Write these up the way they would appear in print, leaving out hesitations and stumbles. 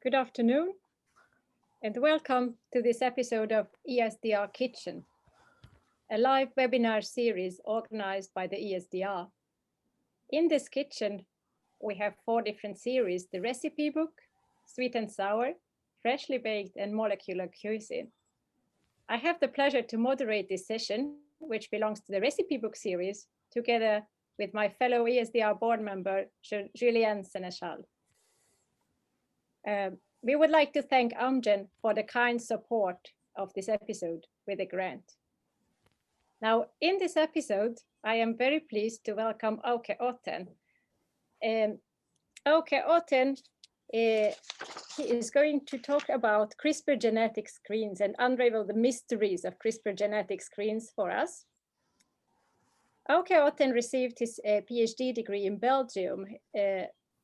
Good afternoon, and welcome to this episode of ESDR Kitchen, a live webinar series organized by the ESDR. In this kitchen, we have 4 different series: the recipe book, sweet and sour, freshly baked, and molecular cuisine. I have the pleasure to moderate this session, which belongs to the recipe book series, together with my fellow ESDR board member, Julien Seneschal. We would like to thank Amgen for the kind support of this episode with a grant. Now, in this episode, I am very pleased to welcome Auke Otten. Auke Otten he is going to talk about CRISPR Genetic Screens and unravel the mysteries of CRISPR Genetic Screens for us. Auke Otten received his PhD degree in Belgium.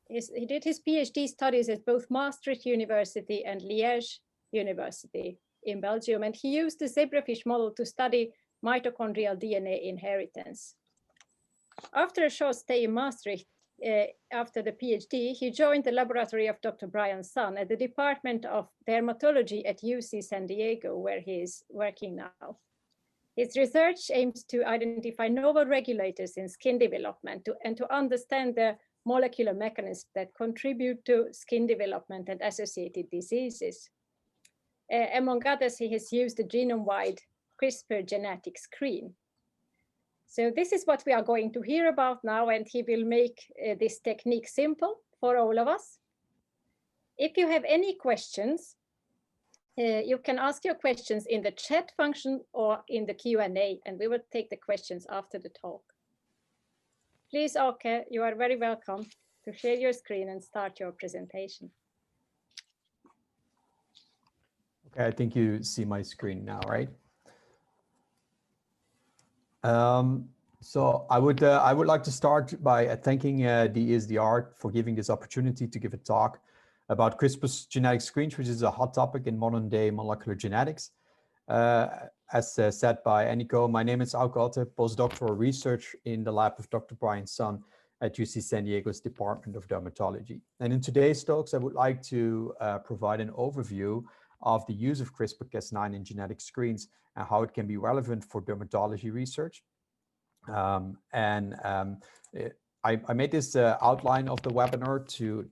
He did his PhD studies at both Maastricht University and Liège University in Belgium, and he used the zebrafish model to study mitochondrial DNA inheritance. After a short stay in Maastricht, after the PhD, he joined the laboratory of Dr. Brian Sun at the Department of Dermatology at UC San Diego, where he is working now. His research aims to identify novel regulators in skin development and to understand the molecular mechanisms that contribute to skin development and associated diseases. Among others, he has used the genome-wide CRISPR Genetic Screen. So this is what we are going to hear about now, and he will make this technique simple for all of us. If you have any questions, you can ask your questions in the chat function or in the Q&A, and we will take the questions after the talk. Please, Auke, you are very welcome to share your screen and start your presentation. Okay, I think you see my screen now, right? So I would like to start by thanking the ESDR for giving this opportunity to give a talk about CRISPR genetic screens, which is a hot topic in modern day molecular genetics. As said by Enikö, my name is Auke Otten, postdoctoral research in the lab of Dr. Brian Sun at UC San Diego's Department of Dermatology. And in today's talks, I would like to provide an overview of the use of CRISPR-Cas9 in genetic screens and how it can be relevant for dermatology research. I made this outline of the webinar to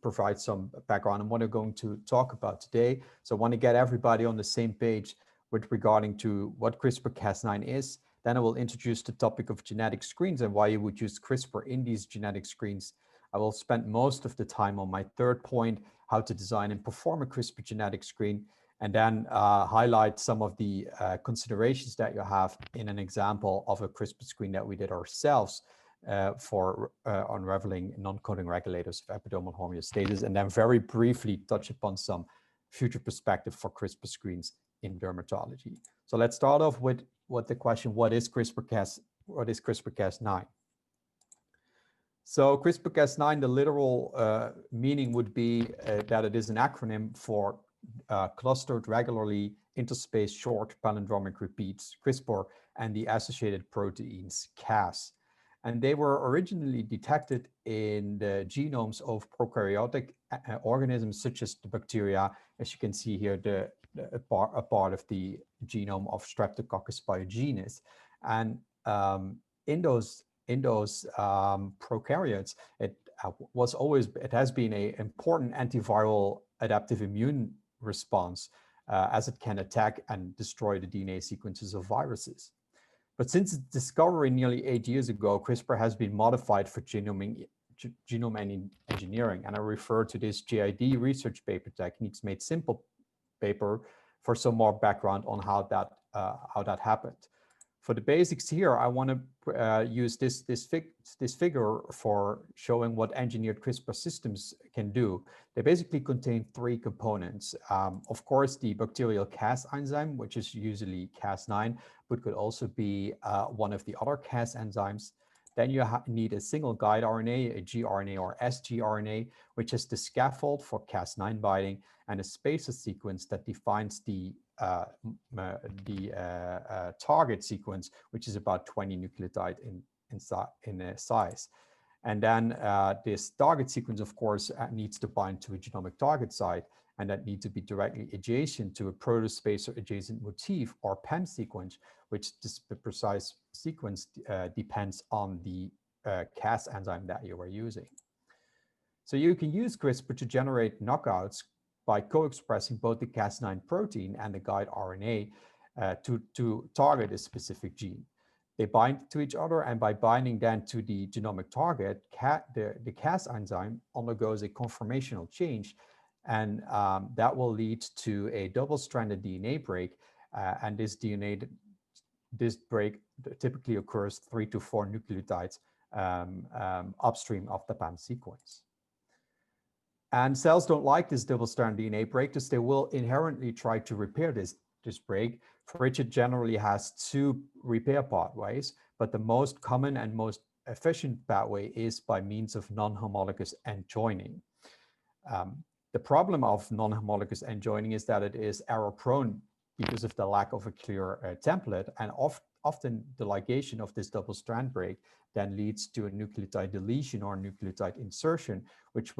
provide some background on what I'm going to talk about today. So I want to get everybody on the same page with regarding to what CRISPR-Cas9 is. Then I will introduce the topic of genetic screens and why you would use CRISPR in these genetic screens. I will spend most of the time on my third point, how to design and perform a CRISPR genetic screen, and then highlight some of the considerations that you have in an example of a CRISPR screen that we did ourselves for unraveling non-coding regulators of epidermal homeostasis, and then very briefly touch upon some future perspective for CRISPR screens in dermatology. So let's start off with the question, what is CRISPR-Cas9? So CRISPR-Cas9, the literal meaning would be that it is an acronym for clustered regularly interspaced short palindromic repeats, CRISPR, and the associated proteins Cas. And they were originally detected in the genomes of prokaryotic organisms such as the bacteria. As you can see here, a part of the genome of Streptococcus pyogenes. And in those prokaryotes, it has been an important antiviral adaptive immune response as it can attack and destroy the DNA sequences of viruses. But since its discovery nearly 8 years ago, CRISPR has been modified for genome engineering, and I refer to this GID research paper, Techniques Made Simple paper, for some more background on how that happened. For the basics here, I want to use this figure for showing what engineered CRISPR systems can do. They basically contain 3 components. Of course, the bacterial Cas enzyme, which is usually Cas9, but could also be one of the other Cas enzymes. Then you need a single guide RNA, a gRNA or sgRNA, which is the scaffold for Cas9 binding, and a spacer sequence that defines the target sequence, which is about 20 nucleotide in size. And then this target sequence, of course, needs to bind to a genomic target site, and that need to be directly adjacent to a protospace or adjacent motif or PEM sequence, which the precise sequence depends on the Cas enzyme that you are using. So you can use CRISPR to generate knockouts by co-expressing both the Cas9 protein and the guide RNA to target a specific gene. They bind to each other, and by binding then to the genomic target, the Cas enzyme undergoes a conformational change, and that will lead to a double-stranded DNA break, and this break typically occurs 3 to 4 nucleotides upstream of the PAM sequence. And cells don't like this double-stranded DNA break, because they will inherently try to repair this break, for which it generally has 2 repair pathways, but the most common and most efficient pathway is by means of non-homologous end joining. The problem of non-homologous end joining is that it is error-prone because of the lack of a clear template, and often the ligation of this double-strand break then leads to a nucleotide deletion or nucleotide insertion, which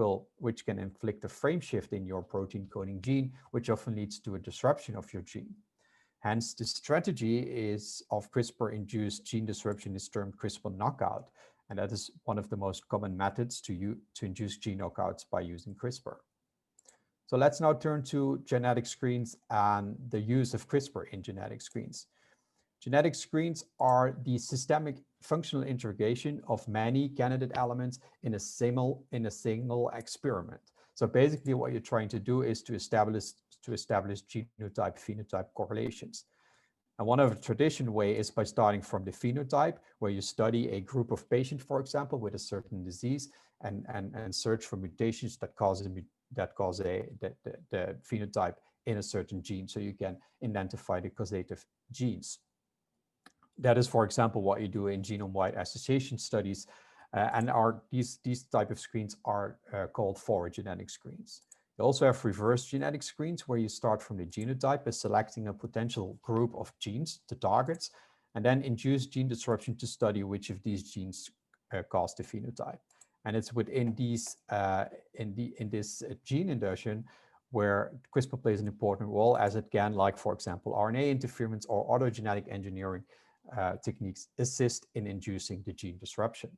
can inflict a frame shift in your protein coding gene, which often leads to a disruption of your gene. Hence, the strategy of CRISPR-induced gene disruption is termed CRISPR knockout, and that is one of the most common methods to induce gene knockouts by using CRISPR. So let's now turn to genetic screens and the use of CRISPR in genetic screens. Genetic screens are the systemic functional integration of many candidate elements in a single experiment. So basically what you're trying to do is to establish genotype-phenotype correlations. And one of the traditional way is by starting from the phenotype, where you study a group of patients, for example, with a certain disease, and search for mutations that cause the phenotype in a certain gene, so you can identify the causative genes. That is, for example, what you do in genome-wide association studies, and these type of screens are called forward genetic screens. You also have reverse genetic screens, where you start from the genotype by selecting a potential group of genes, the targets, and then induce gene disruption to study which of these genes cause the phenotype. And it's within these in this gene induction where CRISPR plays an important role, as it can, like for example, RNA interference or other genetic engineering techniques, assist in inducing the gene disruption.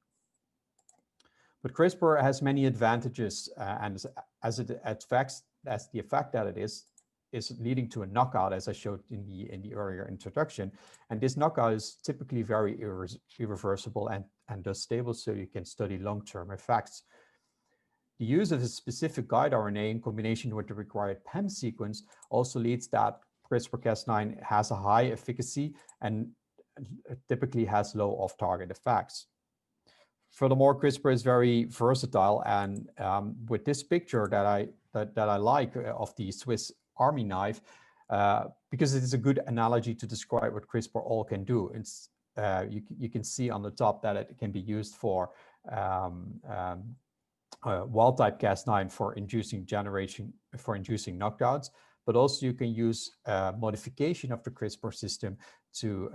But CRISPR has many advantages, and as the effect that it is leading to a knockout, as I showed in the earlier introduction. And this knockout is typically very irreversible and thus stable, so you can study long-term effects. The use of a specific guide RNA in combination with the required PEM sequence also leads that CRISPR-Cas9 has a high efficacy and typically has low off-target effects. Furthermore, CRISPR is very versatile, and with this picture that I like of the Swiss Army knife, because it is a good analogy to describe what CRISPR all can do. It's you can see on the top that it can be used for wild-type Cas9 for inducing knockouts, but also you can use modification of the CRISPR system to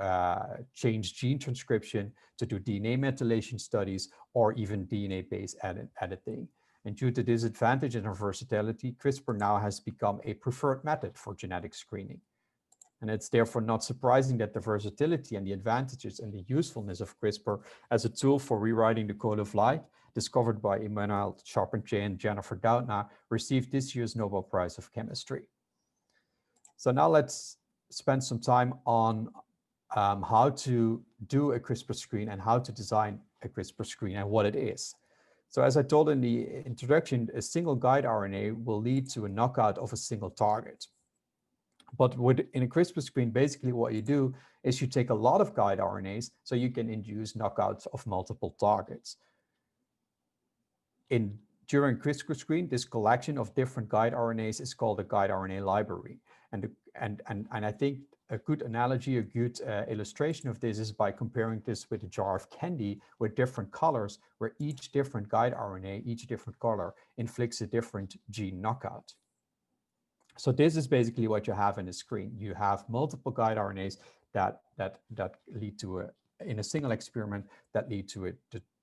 change gene transcription, to do DNA methylation studies, or even DNA-based editing. And due to this advantage and versatility, CRISPR now has become a preferred method for genetic screening. And it's therefore not surprising that the versatility and the advantages and the usefulness of CRISPR as a tool for rewriting the code of life, discovered by Emmanuel Charpentier and Jennifer Doudna, received this year's Nobel Prize of Chemistry. So now let's spend some time on how to do a CRISPR screen and how to design a CRISPR screen and what it is. So as I told in the introduction, a single guide RNA will lead to a knockout of a single target. But in a CRISPR screen, basically what you do is you take a lot of guide RNAs so you can induce knockouts of multiple targets. During CRISPR screen, this collection of different guide RNAs is called a guide RNA library. And I think a good analogy, a good illustration of this is by comparing this with a jar of candy with different colors, where each different guide RNA, each different color, inflicts a different gene knockout. So this is basically what you have in a screen. You have multiple guide RNAs that lead to in a single experiment that lead to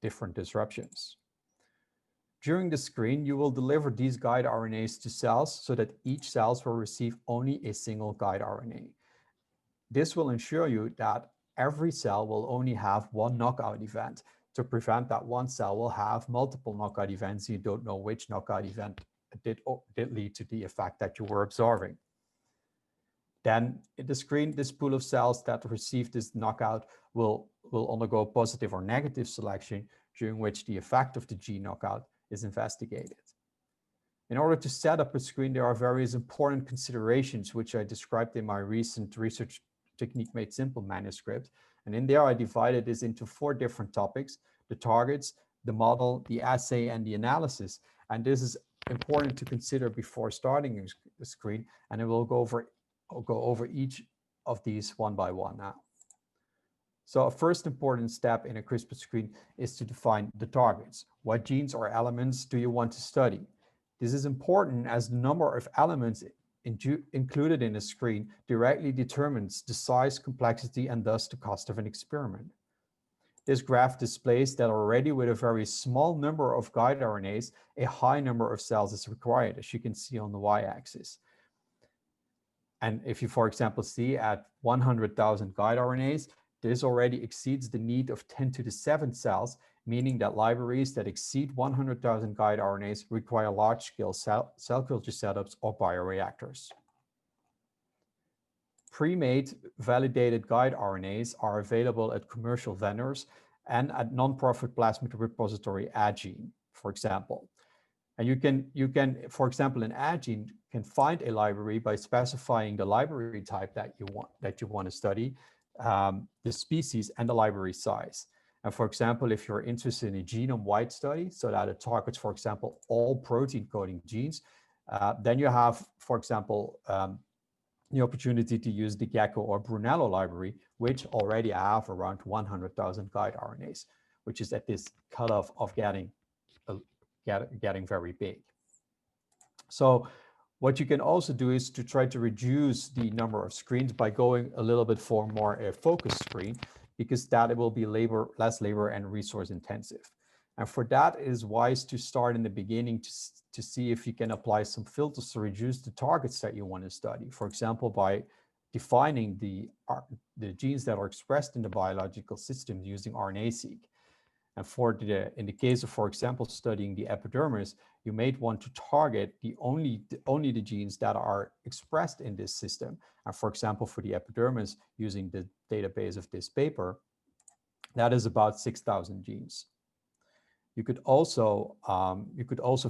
different disruptions. During the screen, you will deliver these guide RNAs to cells so that each cell will receive only a single guide RNA. This will ensure you that every cell will only have one knockout event to prevent that one cell will have multiple knockout events. You don't know which knockout event did lead to the effect that you were observing. Then in the screen, this pool of cells that receive this knockout will undergo positive or negative selection, during which the effect of the gene knockout is investigated. In order to set up a screen, there are various important considerations, which I described in my recent Research Technique Made Simple manuscript. And in there, I divided this into 4 different topics: the targets, the model, the assay, and the analysis. And this is important to consider before starting a screen. And I will go over each of these one by one now. So a first important step in a CRISPR screen is to define the targets. What genes or elements do you want to study? This is important as the number of elements included in a screen directly determines the size, complexity, and thus the cost of an experiment. This graph displays that already with a very small number of guide RNAs, a high number of cells is required, as you can see on the y-axis. And if you, for example, see at 100,000 guide RNAs, this already exceeds the need of 10 to the 7 cells, meaning that libraries that exceed 100,000 guide RNAs require large-scale cell culture setups or bioreactors. Pre-made validated guide RNAs are available at commercial vendors and at non-profit plasmid repository Agene, for example. And you can, for example, in Agene can find a library by specifying the library type that you want to study, the species, and the library size. And for example, if you're interested in a genome-wide study, so that it targets, for example, all protein coding genes, then you have, for example, the opportunity to use the Gecko or Brunello library, which already have around 100,000 guide RNAs, which is at this cutoff of getting very big. So what you can also do is to try to reduce the number of screens by going a little bit for more a focus screen, because that it will be less labor and resource intensive. And for that, it is wise to start in the beginning to see if you can apply some filters to reduce the targets that you want to study. For example, by defining the genes that are expressed in the biological system using RNA-seq. And in the case of, for example, studying the epidermis, you may want to target only the genes that are expressed in this system. And for example, for the epidermis, using the database of this paper, that is about 6,000 genes. You could also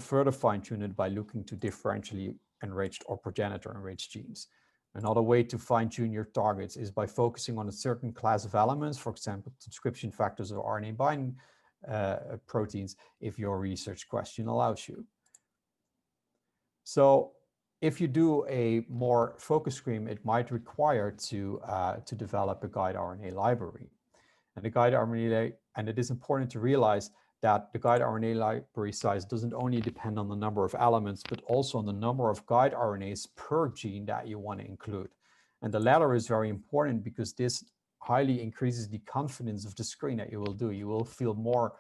further fine-tune it by looking to differentially enriched or progenitor-enriched genes. Another way to fine-tune your targets is by focusing on a certain class of elements, for example, transcription factors or RNA binding proteins, if your research question allows you. So if you do a more focused screen, it might require to develop a guide RNA library. And the guide RNA, and it is important to realize that the guide RNA library size doesn't only depend on the number of elements, but also on the number of guide RNAs per gene that you want to include. And the latter is very important because this highly increases the confidence of the screen that you will do. You will feel more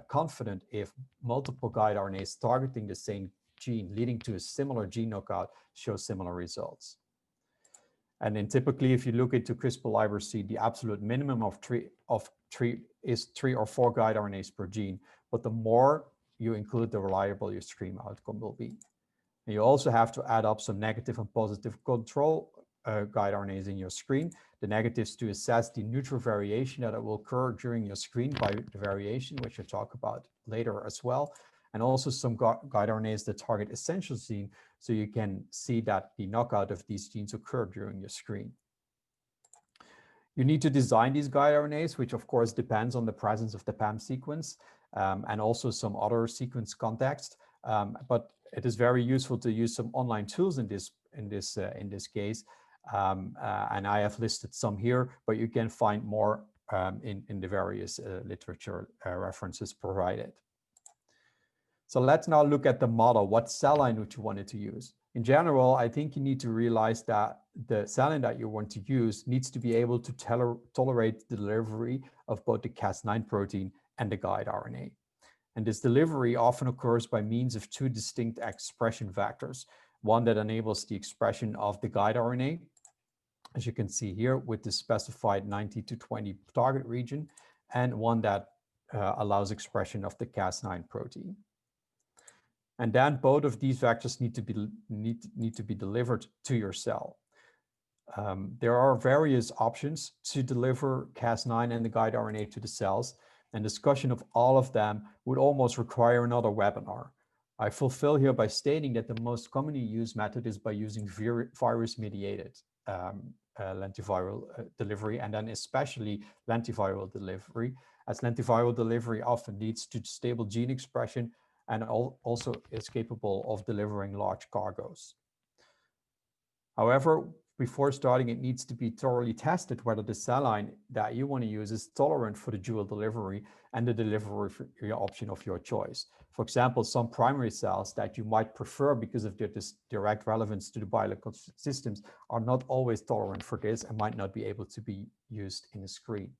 confident if multiple guide RNAs targeting the same gene, leading to a similar gene knockout, show similar results. And then typically, if you look into CRISPR libraries, the absolute minimum of is 3 or 4 guide RNAs per gene. But the more you include, the reliable your screen outcome will be. And you also have to add up some negative and positive control guide RNAs in your screen. The negatives to assess the neutral variation that will occur during your screen by the variation, which I'll talk about later as well. And also some guide RNAs that target essential gene, so you can see that the knockout of these genes occur during your screen. You need to design these guide RNAs, which of course depends on the presence of the PAM sequence and also some other sequence context. But it is very useful to use some online tools in this case. And I have listed some here, but you can find more in the various literature references provided. So let's now look at the model. What cell line would you want to use? In general, I think you need to realize that the cell line that you want to use needs to be able to tolerate the delivery of both the Cas9 protein and the guide RNA. And this delivery often occurs by means of two distinct expression vectors, one that enables the expression of the guide RNA, as you can see here with the specified 90 to 20 target region, and one that allows expression of the Cas9 protein. And then both of these vectors need to be delivered to your cell. There are various options to deliver Cas9 and the guide RNA to the cells, and discussion of all of them would almost require another webinar. I fulfill here by stating that the most commonly used method is by using virus-mediated lentiviral delivery, and then especially lentiviral delivery, as lentiviral delivery often leads to stable gene expression and also is capable of delivering large cargoes. However, before starting, it needs to be thoroughly tested whether the cell line that you want to use is tolerant for the dual delivery and the delivery option of your choice. For example, some primary cells that you might prefer because of their direct relevance to the biological systems are not always tolerant for this and might not be able to be used in a screen.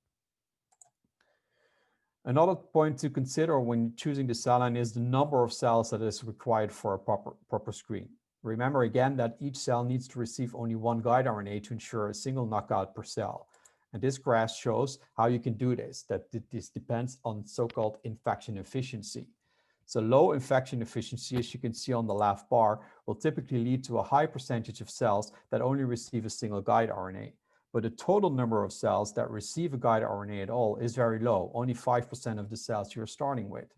Another point to consider when choosing the cell line is the number of cells that is required for a proper screen. Remember again that each cell needs to receive only one guide RNA to ensure a single knockout per cell. And this graph shows how you can do this, that this depends on so-called infection efficiency. So low infection efficiency, as you can see on the left bar, will typically lead to a high percentage of cells that only receive a single guide RNA. But the total number of cells that receive a guide RNA at all is very low, only 5% of the cells you're starting with.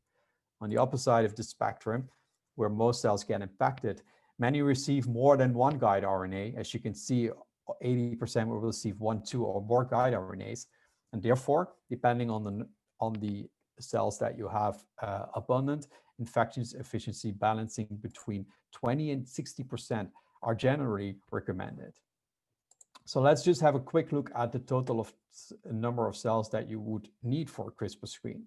On the opposite side of the spectrum, where most cells get infected, many receive more than one guide RNA. As you can see, 80% will receive 1, 2, or more guide RNAs. And therefore, depending on the cells that you have abundant, infection efficiency balancing between 20 and 60% are generally recommended. So let's just have a quick look at the total of number of cells that you would need for a CRISPR screen.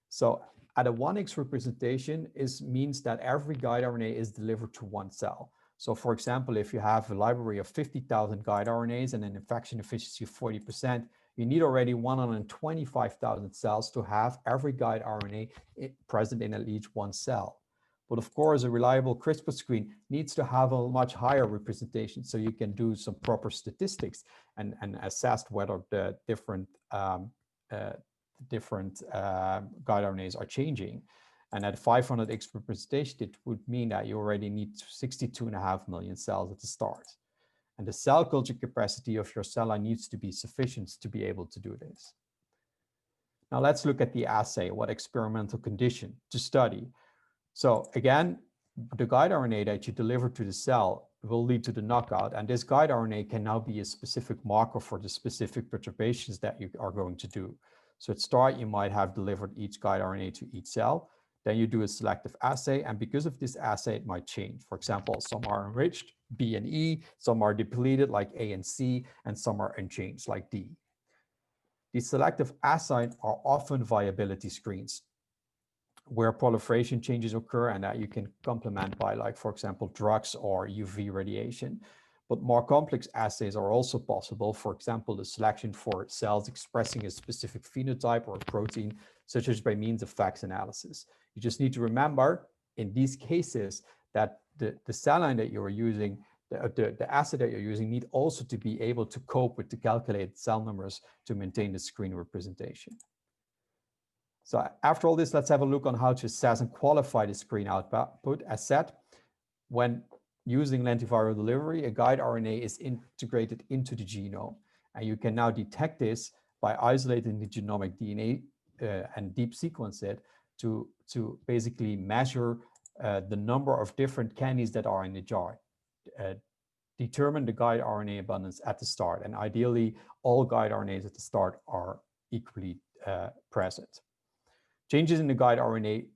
So at a 1x representation means that every guide RNA is delivered to one cell. So for example, if you have a library of 50,000 guide RNAs and an infection efficiency of 40%, you need already 125,000 cells to have every guide RNA present in at least one cell. But of course, a reliable CRISPR screen needs to have a much higher representation so you can do some proper statistics and assess whether the different guide RNAs are changing. And at 500x representation, it would mean that you already need 62.5 million cells at the start. And the cell culture capacity of your cell line needs to be sufficient to be able to do this. Now let's look at the assay, what experimental condition to study. So again, the guide RNA that you deliver to the cell will lead to the knockout, and this guide RNA can now be a specific marker for the specific perturbations that you are going to do. So at start, you might have delivered each guide RNA to each cell. Then you do a selective assay, and because of this assay, it might change. For example, some are enriched, B and E, some are depleted, like A and C, and some are unchanged, like D. These selective assays are often viability screens, where proliferation changes occur and that you can complement by, like, for example, drugs or UV radiation. But more complex assays are also possible. For example, the selection for cells expressing a specific phenotype or a protein, such as by means of FACS analysis. You just need to remember in these cases that the cell line that you're using, the assay that you're using need also to be able to cope with the calculated cell numbers to maintain the screen representation. So after all this, let's have a look on how to assess and qualify the screen output. As said, when using lentiviral delivery, a guide RNA is integrated into the genome. And you can now detect this by isolating the genomic DNA and deep sequence it to basically measure the number of different candies that are in the jar. Determine the guide RNA abundance at the start. And ideally, all guide RNAs at the start are equally present. Changes in the guide RNA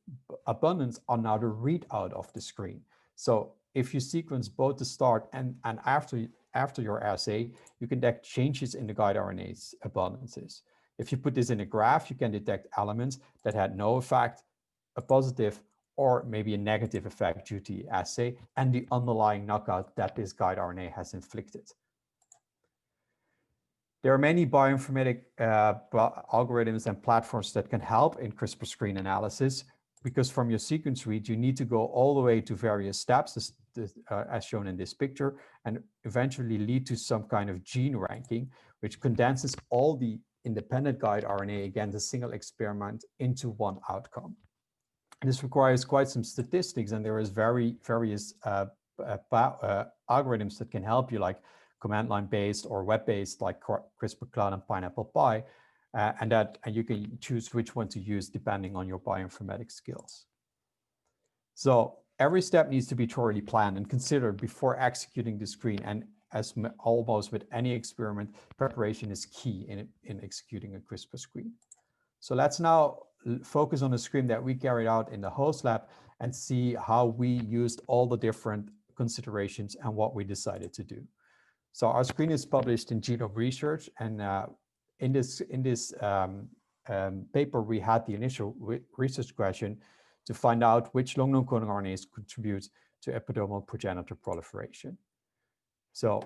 abundance are now the readout of the screen. So if you sequence both the start and after your assay, you can detect changes in the guide RNA's abundances. If you put this in a graph, you can detect elements that had no effect, a positive or maybe a negative effect due to the assay and the underlying knockout that this guide RNA has inflicted. There are many bioinformatic algorithms and platforms that can help in CRISPR screen analysis. because from your sequence read, you need to go all the way to various steps, as shown in this picture, and eventually lead to some kind of gene ranking, which condenses all the independent guide RNA against a single experiment into one outcome. This requires quite some statistics, and there is various algorithms that can help you, like command line based or web based, like CRISPR Cloud and Pineapple Pi, and you can choose which one to use depending on your bioinformatics skills. So every step needs to be thoroughly planned and considered before executing the screen, and as almost with any experiment, preparation is key in executing a CRISPR screen. So let's now focus on the screen that we carried out in the host lab and see how we used all the different considerations and what we decided to do. So our screen is published in Genome Research, and in this paper, we had the initial research question to find out which long non-coding RNAs contribute to epidermal progenitor proliferation. So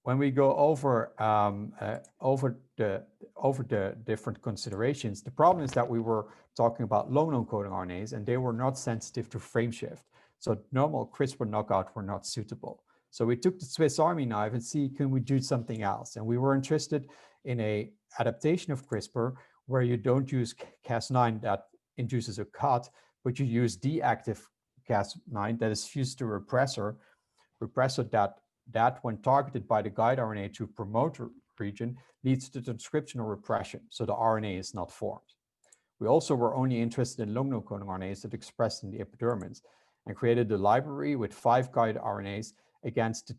when we go over the different considerations, the problem is that we were talking about long non-coding RNAs, and they were not sensitive to frame shift. So normal CRISPR knockout were not suitable. So we took the Swiss Army knife and see, can we do something else? And we were interested in a adaptation of CRISPR where you don't use Cas9 that induces a cut, but you use deactive Cas9 that is fused to a repressor that when targeted by the guide RNA to promoter region leads to transcriptional repression, so the RNA is not formed. We also were only interested in long non-coding RNAs that expressed in the epidermis, and created a library with 5 guide RNAs against the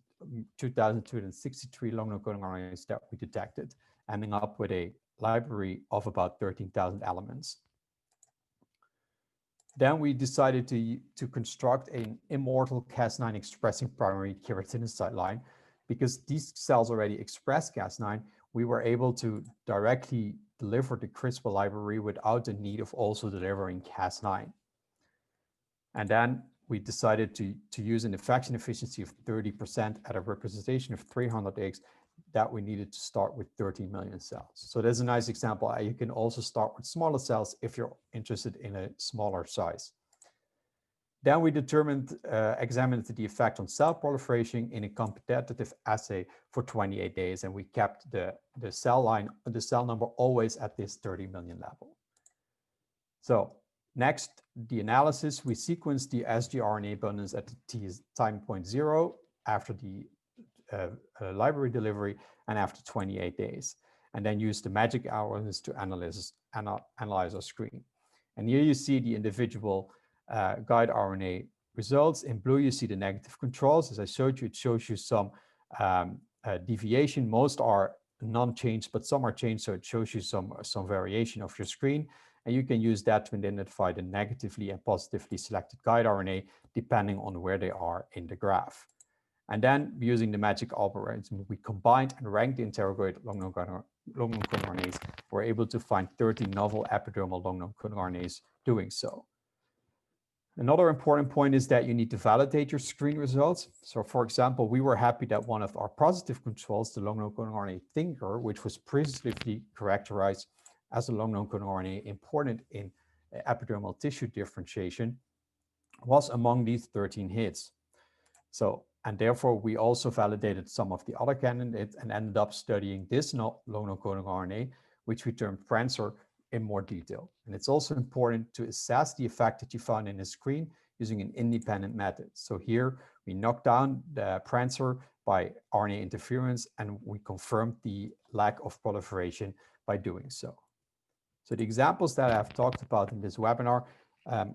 2,263 long non-coding RNAs that we detected, ending up with a library of about 13,000 elements. Then we decided to construct an immortal Cas9 expressing primary keratinocyte line. Because these cells already express Cas9, we were able to directly deliver the CRISPR library without the need of also delivering Cas9. And then we decided to use an infection efficiency of 30% at a representation of 300 eggs that we needed to start with 13 million cells. So there's a nice example. You can also start with smaller cells if you're interested in a smaller size. Then we examined the effect on cell proliferation in a competitive assay for 28 days, and we kept the cell number always at this 30 million level. So next, the analysis, we sequenced the sgRNA abundance at the time point 0 after the library delivery and after 28 days, and then used the magic algorithms to analyze our screen. And here you see the individual guide RNA results. In blue, you see the negative controls. As I showed you, it shows you some deviation. Most are non-changed, but some are changed, so it shows you some variation of your screen. And you can use that to identify the negatively and positively selected guide RNA depending on where they are in the graph. And then using the magic algorithm, we combined and ranked the interrogated long non-coding RNAs. We're able to find 30 novel epidermal long non-coding RNAs doing so. Another important point is that you need to validate your screen results. So for example, we were happy that one of our positive controls, the long non-coding RNA thinker, which was previously characterized as a long non-coding RNA important in epidermal tissue differentiation, was among these 13 hits. So, and therefore we also validated some of the other candidates and ended up studying this long non-coding RNA, which we termed Prancer, in more detail. And it's also important to assess the effect that you found in the screen using an independent method. So here we knocked down the Prancer by RNA interference, and we confirmed the lack of proliferation by doing so. So the examples that I've talked about in this webinar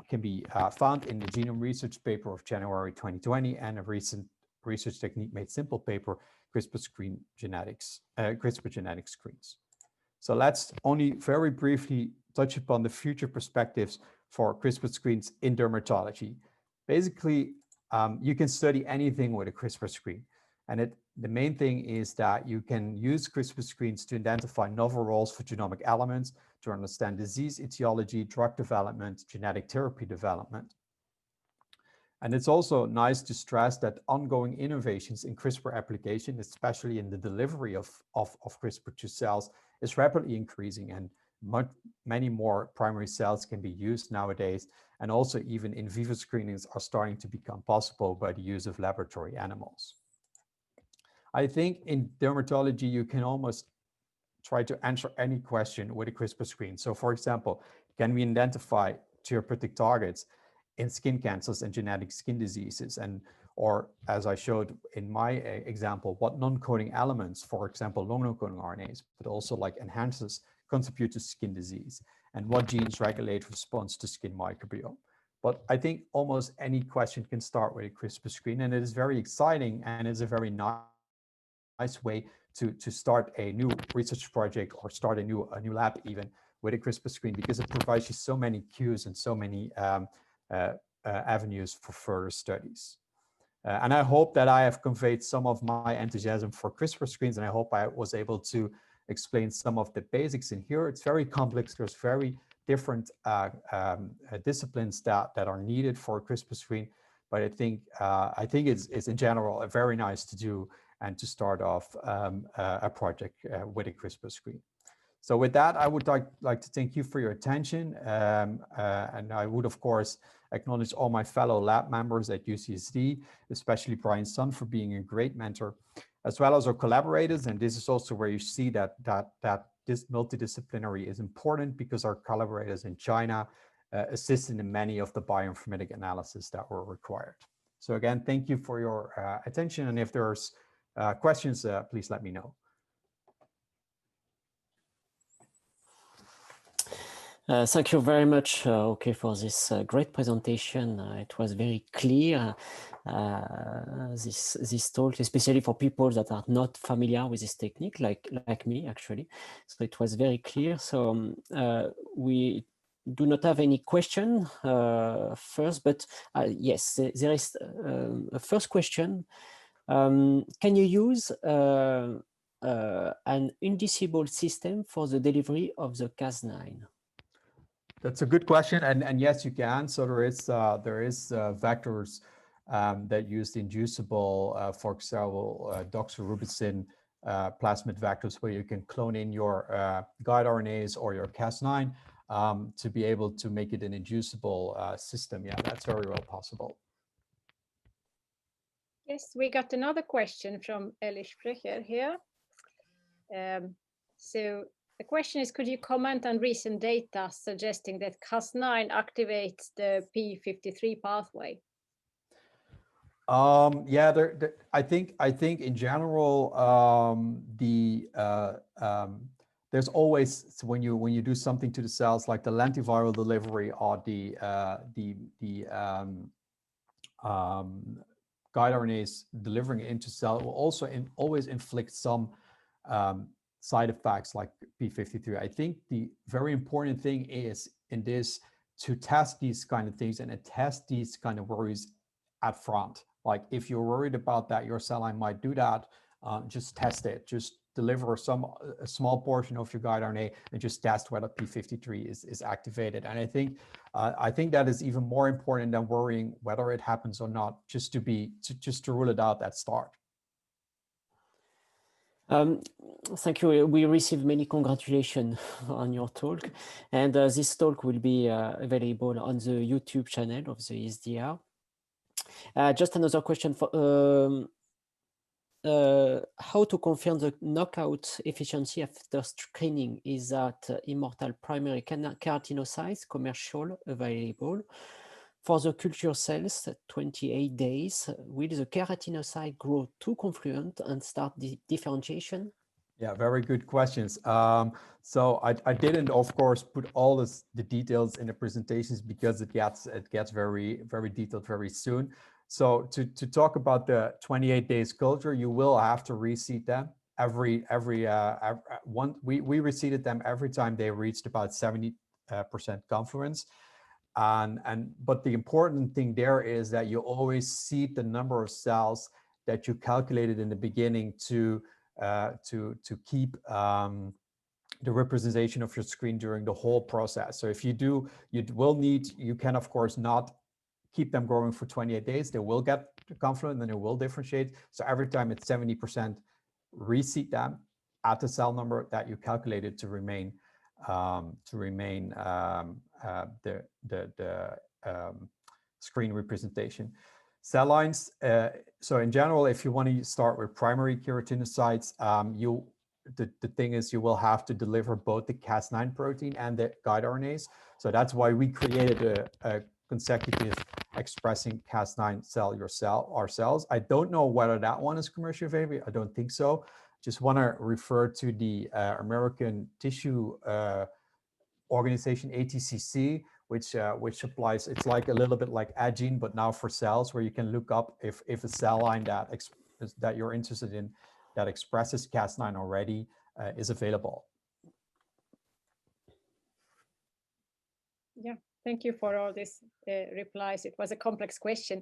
can be found in the Genome Research paper of January 2020 and a recent Research Technique Made Simple paper, CRISPR Genetic Screens. So let's only very briefly touch upon the future perspectives for CRISPR screens in dermatology. Basically, you can study anything with a CRISPR screen. And the main thing is that you can use CRISPR screens to identify novel roles for genomic elements, to understand disease etiology, drug development, genetic therapy development. And it's also nice to stress that ongoing innovations in CRISPR application, especially in the delivery of CRISPR to cells, is rapidly increasing. And many more primary cells can be used nowadays, and also even in vivo screenings are starting to become possible by the use of laboratory animals. I think in dermatology, you can almost try to answer any question with a CRISPR screen. So for example, can we identify therapeutic targets in skin cancers and genetic skin diseases? And or as I showed in my example, what non-coding elements, for example, long non-coding RNAs, but also like enhancers, contribute to skin disease, and what genes regulate response to skin microbiome. But I think almost any question can start with a CRISPR screen, and it is very exciting, and it's a very nice way to start a new research project or start a new lab even with a CRISPR screen, because it provides you so many cues and so many avenues for further studies. And I hope that I have conveyed some of my enthusiasm for CRISPR screens, and I hope I was able to explain some of the basics in here. It's very complex. There's very different disciplines that are needed for a CRISPR screen, but I think it's in general very nice to do and to start off a project with a CRISPR screen. So with that, I would like to thank you for your attention. And I would, of course, acknowledge all my fellow lab members at UCSD, especially Brian Sun for being a great mentor, as well as our collaborators. And this is also where you see that this multidisciplinary is important, because our collaborators in China assisted in many of the bioinformatic analysis that were required. So again, thank you for your attention. And if there's questions, please let me know. Thank you very much, Auke, for this great presentation. It was very clear, this talk, especially for people that are not familiar with this technique, like me, actually. So it was very clear. So we do not have any question first, but yes, there is a first question. Can you use an inducible system for the delivery of the Cas9? That's a good question, and yes, you can. So there is vectors that use the inducible, for example, doxorubicin plasmid vectors, where you can clone in your guide RNAs or your Cas9 to be able to make it an inducible system. Yeah, that's very well possible. Yes, we got another question from Eli Sprecher here. So the question is, could you comment on recent data suggesting that Cas9 activates the p53 pathway? Yeah, I think in general, there's always, when you do something to the cells, like the lentiviral delivery or the guide RNAs delivering it into cell, will also always inflict some side effects like p53. I think the very important thing is in this to test these kind of things and test these kind of worries at front. Like if you're worried about that your cell line might do that, just test it. Just deliver a small portion of your guide RNA and just test whether p53 is activated. And I think that is even more important than worrying whether it happens or not, just to rule it out at start. Thank you. We received many congratulations on your talk, and this talk will be available on the YouTube channel of the ESDR. Just another question for how to confirm the knockout efficiency after screening. Is that immortal primary keratinocytes commercial available? For the culture cells, 28 days, will the keratinocyte grow too confluent and start the differentiation? Yeah, very good questions. So I didn't, of course, put all the details in the presentations because it gets very, very detailed very soon. So to talk about the 28 days culture, you will have to reseed them we reseeded them every time they reached about 70% confluence. But the important thing there is that you always seed the number of cells that you calculated in the beginning to keep the representation of your screen during the whole process. So if you do, you can of course not keep them growing for 28 days. They will get confluent and it will differentiate. So every time it's 70%, reseed them at the cell number that you calculated to remain screen representation. Cell lines, so in general, if you want to start with primary keratinocytes, the thing is you will have to deliver both the Cas9 protein and the guide RNAs. So that's why we created a consecutive expressing Cas9 cell ourselves. I don't know whether that one is commercially available. I don't think so. Just want to refer to the American Tissue Organization, ATCC, which applies, it's like a little bit like Agene, but now for cells, where you can look up if a cell line that you're interested in that expresses Cas9 already is available. Yeah, thank you for all these replies. It was a complex question.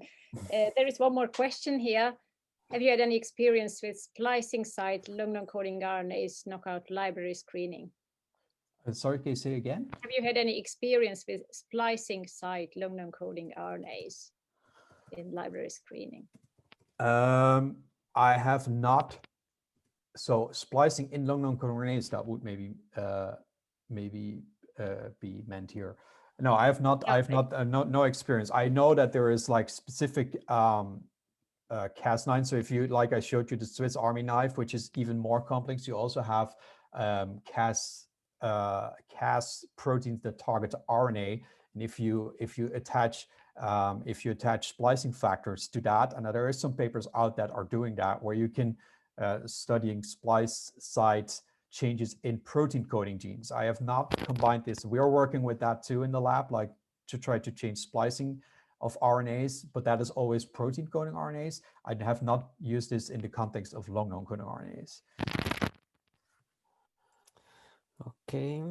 There is one more question here. Have you had any experience with splicing site long non-coding RNAs knockout library screening? Sorry, can you say again? Have you had any experience with splicing site long non-coding RNAs in library screening? I have not. So splicing in long non-coding RNAs, that would maybe be meant here. No, I have not. Yeah, I have not. No experience. I know that there is like specific Cas9. So if you, like I showed you the Swiss Army knife, which is even more complex, you also have Cas proteins that target RNA, and if you attach splicing factors to that, and there is some papers out that are doing that, where you can studying splice site changes in protein coding genes. I have not combined this. We are working with that too in the lab, like to try to change splicing of RNAs, but that is always protein coding RNAs. I have not used this in the context of long non-coding RNAs. Okay.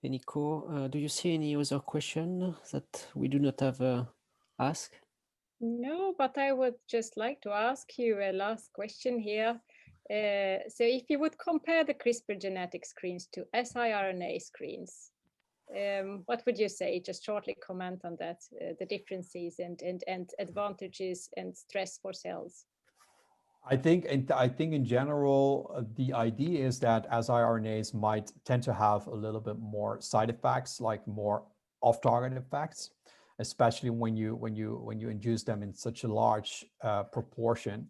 Enikö, do you see any other question that we do not have asked? No, but I would just like to ask you a last question here. So if you would compare the CRISPR genetic screens to siRNA screens, what would you say? Just shortly comment on that, the differences and advantages and stress for cells. I think in general, the idea is that siRNAs might tend to have a little bit more side effects, like more off-target effects, especially when you induce them in such a large proportion.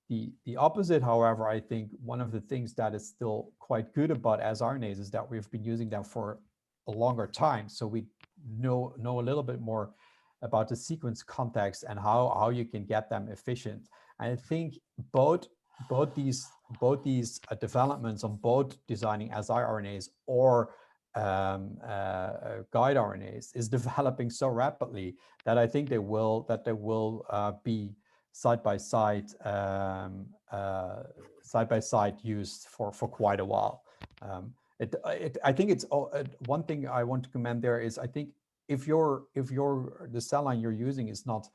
The opposite, however, I think one of the things that is still quite good about siRNAs is that we've been using them for a longer time, so we know a little bit more about the sequence context and how you can get them efficient. And I think both these developments on both designing siRNAs or guide RNAs is developing so rapidly that I think they will be side by side used for quite a while. I think it's one thing I want to commend there is, I think if the cell line you're using is not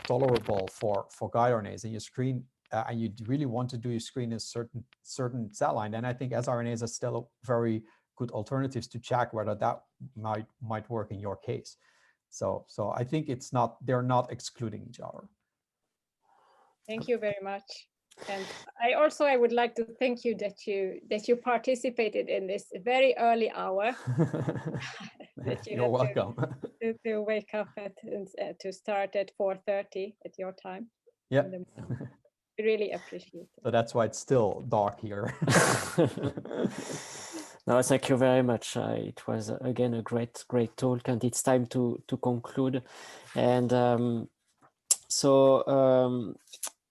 tolerable for guide RNAs, and you screen and you really want to do your screen a certain cell line, then I think siRNAs are still very good alternatives to check whether that might work in your case. So I think they're not excluding each other. Thank you very much. And I would like to thank you that you participated in this very early hour. You're welcome. To wake up to start at 4:30 at your time. Yeah. Really appreciate it. So that's why it's still dark here. No, thank you very much. It was again a great talk, and it's time to conclude. And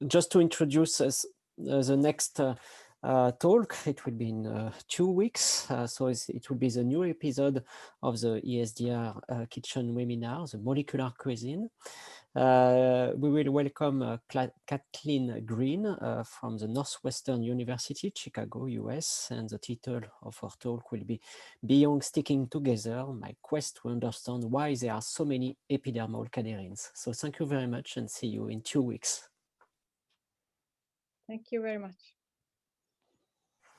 just to introduce us, the next talk, it will be in 2 weeks. So it will be the new episode of the ESDR Kitchen webinar, the molecular cuisine. We will welcome Kathleen Green from the Northwestern University, Chicago, US, and the title of our talk will be Beyond Sticking Together, My Quest to Understand Why There Are So Many Epidermal Caderins. So thank you very much, and see you in 2 weeks. Thank you very much.